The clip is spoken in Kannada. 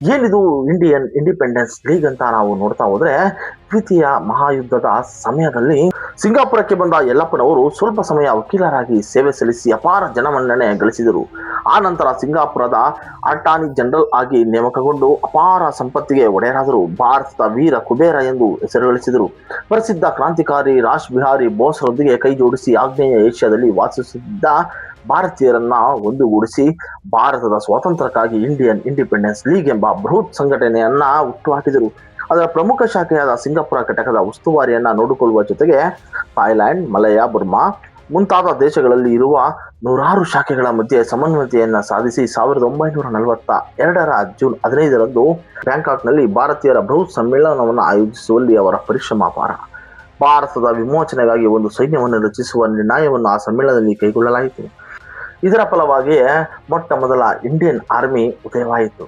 ಏನಿದು ಇಂಡಿಯನ್ ಇಂಡಿಪೆಂಡೆನ್ಸ್ ಲೀಗ್ ಅಂತ ನಾವು ನೋಡ್ತಾ ಹೋದ್ರೆ, ದ್ವಿತೀಯ ಮಹಾಯುದ್ಧದ ಸಮಯದಲ್ಲಿ ಸಿಂಗಾಪುರಕ್ಕೆ ಬಂದ ಯಲ್ಲಪ್ಪನವರು ಸ್ವಲ್ಪ ಸಮಯ ವಕೀಲರಾಗಿ ಸೇವೆ ಸಲ್ಲಿಸಿ ಅಪಾರ ಜನಮನ್ನಣೆ ಗಳಿಸಿದರು. ಆ ನಂತರ ಸಿಂಗಾಪುರದ ಅಟಾರ್ನಿ ಜನರಲ್ ಆಗಿ ನೇಮಕಗೊಂಡು ಅಪಾರ ಸಂಪತ್ತಿಗೆ ಒಡೆಯರಾದರು. ಭಾರತದ ವೀರ ಕುಬೇರ ಎಂದು ಹೆಸರುಗಳಿಸಿದರು. ಪ್ರಸಿದ್ಧ ಕ್ರಾಂತಿಕಾರಿ ರಾಸ್ ಬಿಹಾರಿ ಬೋಸ್ರೊಂದಿಗೆ ಕೈ ಜೋಡಿಸಿ ಆಗ್ನೇಯ ಏಷ್ಯಾದಲ್ಲಿ ವಾಸಿಸುತ್ತಿದ್ದ ಭಾರತೀಯರನ್ನ ಒಂದುಗೂಡಿಸಿ ಭಾರತದ ಸ್ವಾತಂತ್ರ್ಯಕ್ಕಾಗಿ ಇಂಡಿಯನ್ ಇಂಡಿಪೆಂಡೆನ್ಸ್ ಲೀಗ್ ಎಂಬ ಬೃಹತ್ ಸಂಘಟನೆಯನ್ನ ಹುಟ್ಟುಹಾಕಿದರು. ಅದರ ಪ್ರಮುಖ ಶಾಖೆಯಾದ ಸಿಂಗಾಪುರ ಘಟಕದ ಉಸ್ತುವಾರಿಯನ್ನ ನೋಡಿಕೊಳ್ಳುವ ಜೊತೆಗೆ ಥಾಯ್ಲೆಂಡ್, ಮಲಯ, ಬರ್ಮಾ ಮುಂತಾದ ದೇಶಗಳಲ್ಲಿ ಇರುವ ನೂರಾರು ಶಾಖೆಗಳ ಮಧ್ಯೆ ಸಮನ್ವಯತೆಯನ್ನ ಸಾಧಿಸಿ 1942ರ ಜೂನ್ 15ರಂದು ಬ್ಯಾಂಕಾಕ್ನಲ್ಲಿ ಭಾರತೀಯರ ಬೃಹತ್ ಸಮ್ಮೇಳನವನ್ನು ಆಯೋಜಿಸುವಲ್ಲಿ ಅವರ ಪರಿಶ್ರಮ ಅಪಾರ. ಭಾರತದ ವಿಮೋಚನೆಗಾಗಿ ಒಂದು ಸೈನ್ಯವನ್ನು ರಚಿಸುವ ನಿರ್ಣಯವನ್ನು ಆ ಸಮ್ಮೇಳನದಲ್ಲಿ ಕೈಗೊಳ್ಳಲಾಯಿತು. ಇದರ ಫಲವಾಗಿಯೇ ಮೊಟ್ಟ ಮೊದಲ ಇಂಡಿಯನ್ ಆರ್ಮಿ ಉದಯವಾಯಿತು.